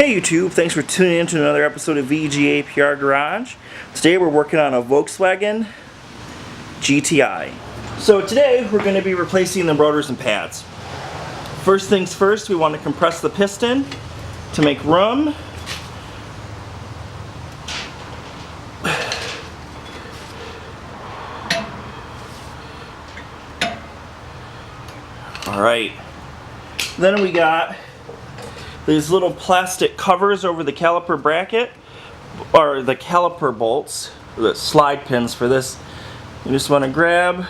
Hey YouTube, thanks for tuning in to another episode of VGAPR Garage. Today we're working on a Volkswagen GTI. So today we're going to be replacing the rotors and pads. First things first, we want to compress the piston to make room. Alright, then we got these little plastic covers over the caliper bracket, or the caliper bolts, the slide pins for this. You just want to grab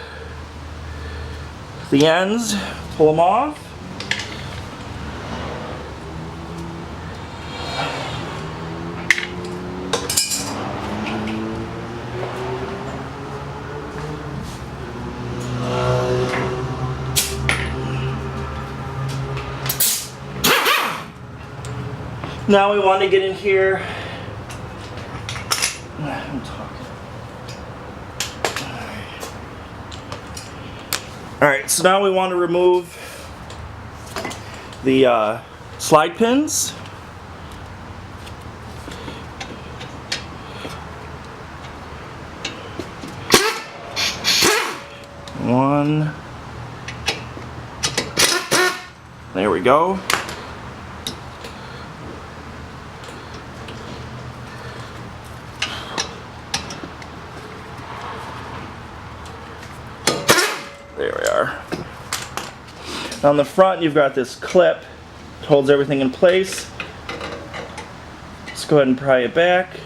the ends, pull them off. Now we want to get in here. I'm talking. Alright, so now we want to remove the slide pins. One. There we go. There we are. On the front you've got this clip that holds everything in place. Let's go ahead and pry it back.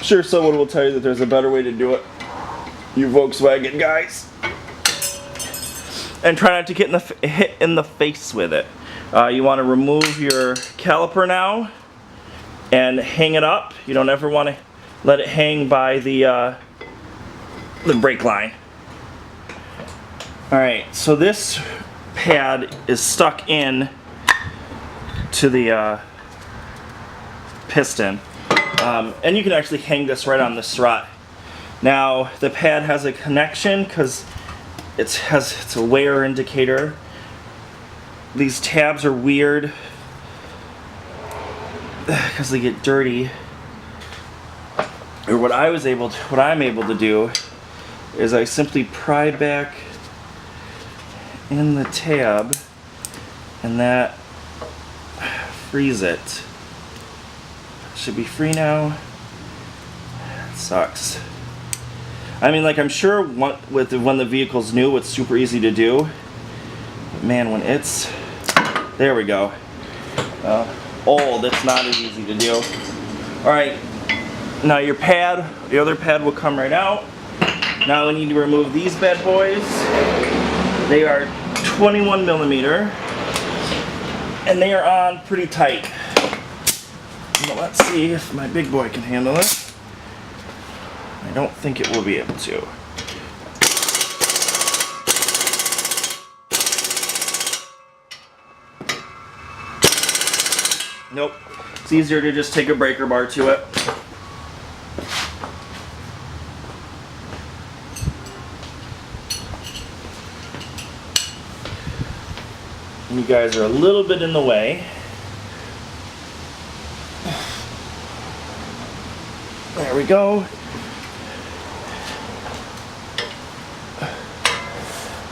Sure, someone will tell you that there's a better way to do it, you Volkswagen guys. And try not to get hit in the face with it. You want to remove your caliper now and hang it up. You don't ever want to let it hang by the brake line. Alright, so this pad is stuck in to the piston. And you can actually hang this right on the strut. Now, the pad has a connection because it's a wear indicator. These tabs are weird because they get dirty. Or what I'm able to do is I simply pry back in the tab and that frees it. Should be free now. It sucks. I mean, like, I'm sure when the vehicle's new it's super easy to do. But man, when it's... There we go. Old, it's not as easy to do. Alright. Now your pad, the other pad will come right out. Now we need to remove these bad boys. They are 21 millimeter and they are on pretty tight. Well, let's see if my big boy can handle it. I don't think it will be able to. Nope. It's easier to just take a breaker bar to it. You guys are a little bit in the way. There we go.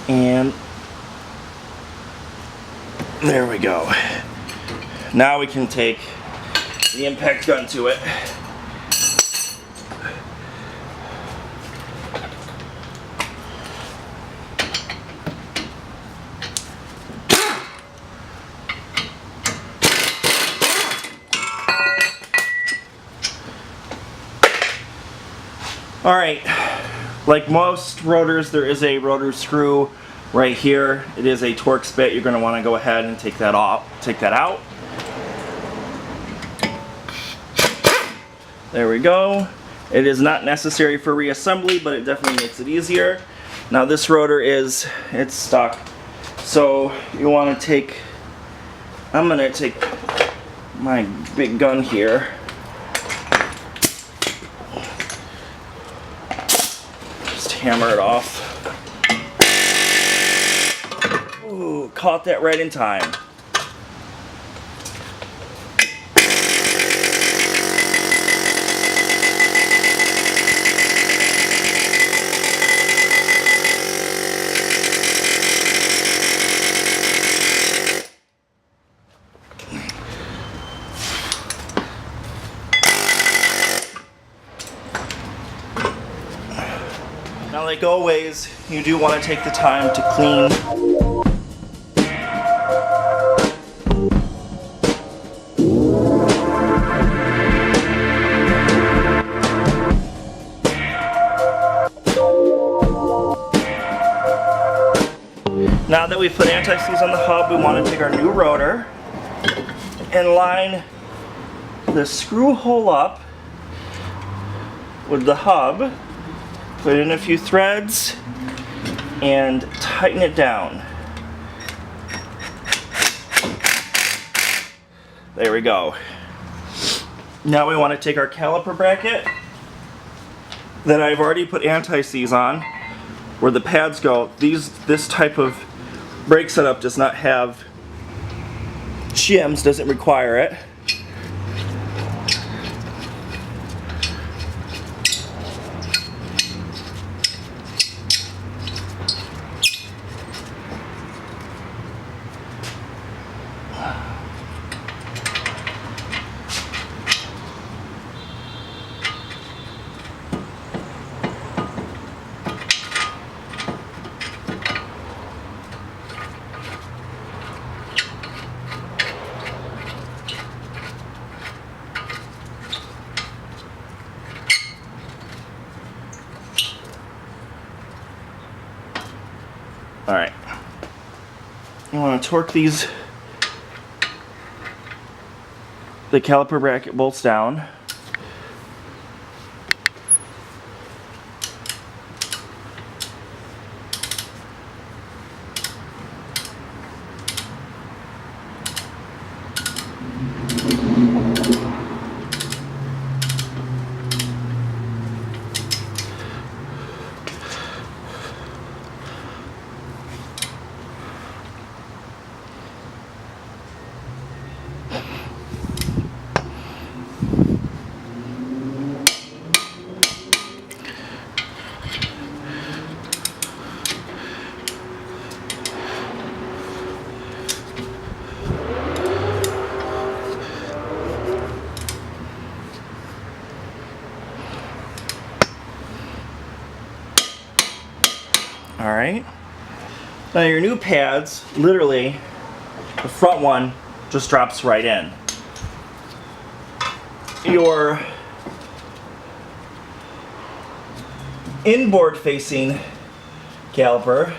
And there we go. Now we can take the impact gun to it. Alright, like most rotors, there is a rotor screw right here. It is a Torx bit. You're going to want to go ahead and take that out. There we go. It is not necessary for reassembly, but it definitely makes it easier. Now this rotor it's stuck. So you want to take, I'm going to take my big gun here. Just hammer it off. Ooh, caught that right in time. Now, like always, you do want to take the time to clean. Now that we've put anti-seize on the hub, we want to take our new rotor and line the screw hole up with the hub, put in a few threads, and tighten it down. There we go. Now we want to take our caliper bracket that I've already put anti-seize on, where the pads go. This type of brake setup does not have shims, doesn't require it. Alright, you want to torque the caliper bracket bolts down. Alright, now your new pads, literally, the front one just drops right in. Your inboard facing caliper,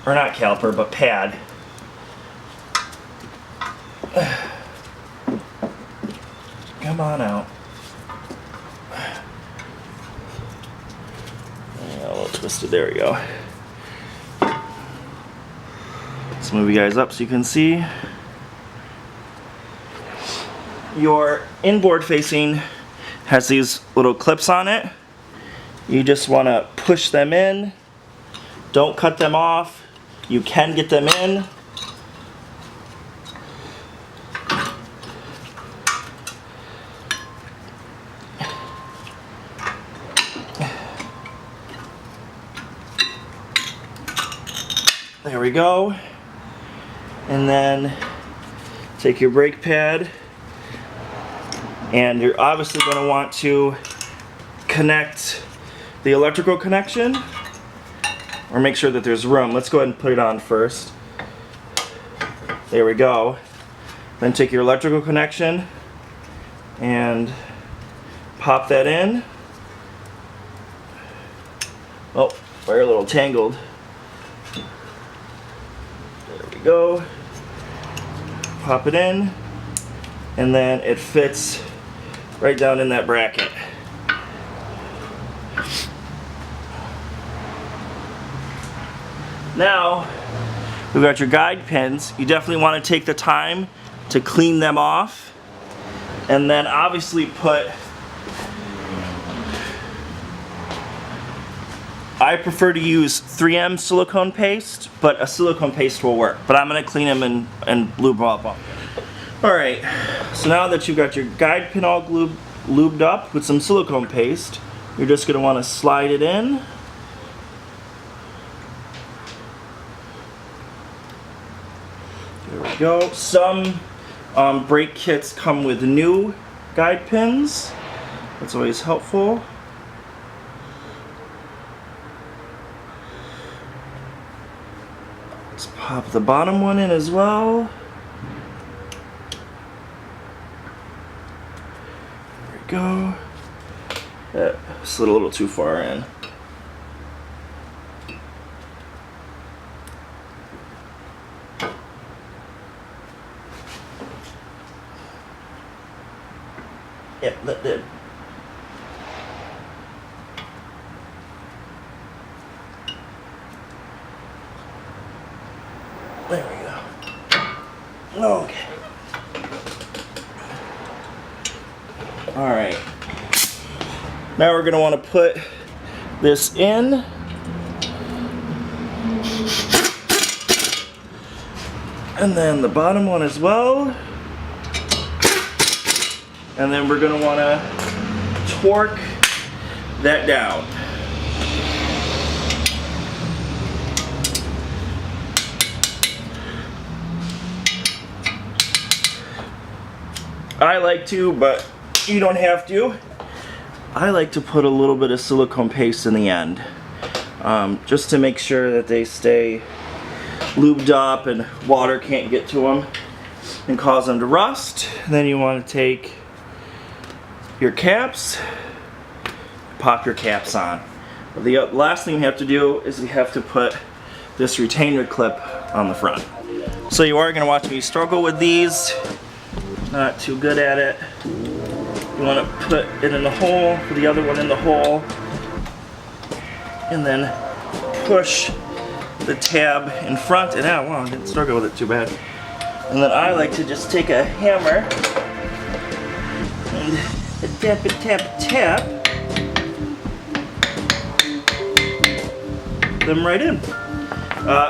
or not caliper, but pad, come on out. A little twisted, there we go. Let's move you guys up so you can see. Your inboard facing has these little clips on it. You just want to push them in. Don't cut them off. You can get them in. There we go. And then take your brake pad, and you're obviously going to want to connect the electrical connection, or make sure that there's room. Let's go ahead and put it on first. There we go. Then take your electrical connection and pop that in. Oh, we're a little tangled. There we go. Pop it in, and then it fits right down in that bracket. Now, we've got your guide pins. You definitely want to take the time to clean them off, and then obviously put I prefer to use 3M silicone paste, but a silicone paste will work. But I'm going to clean them and lube them up. Alright, so now that you've got your guide pin all lubed up with some silicone paste, you're just going to want to slide it in. There we go. Some brake kits come with new guide pins. That's always helpful. Let's pop the bottom one in as well. There we go. That slid a little too far in. Yep, that did. There we go. Okay. Alright. Now we're going to want to put this in. And then the bottom one as well. And then we're going to want to torque that down. I like to, but you don't have to. I like to put a little bit of silicone paste in the end, just to make sure that they stay lubed up and water can't get to them and cause them to rust. And then you want to take your caps, pop your caps on. The last thing you have to do is you have to put this retainer clip on the front. So you are going to watch me struggle with these. Not too good at it. You want to put it in the hole, put the other one in the hole, and then push the tab in front. And wow, I didn't struggle with it too bad. And then I like to just take a hammer and tap, them right in.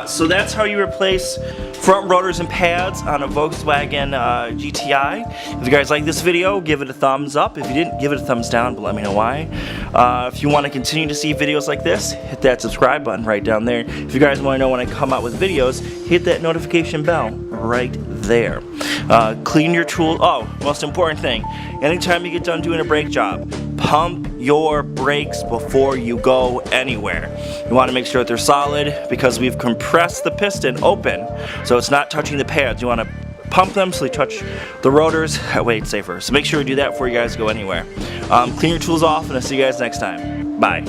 So that's how you replace front rotors and pads on a Volkswagen GTI. If you guys like this video, give it a thumbs up. If you didn't, give it a thumbs down, but let me know why. If you want to continue to see videos like this, hit that subscribe button right down there. If you guys want to know when I come out with videos, hit that notification bell right there. Clean your tools. Oh, most important thing, anytime you get done doing a brake job, pump your brakes before you go anywhere. You want to make sure that they're solid because we've compressed the piston open so it's not touching the pads. You want to pump them so they touch the rotors. That way it's safer. So make sure you do that before you guys go anywhere. Clean your tools off, and I'll see you guys next time. Bye.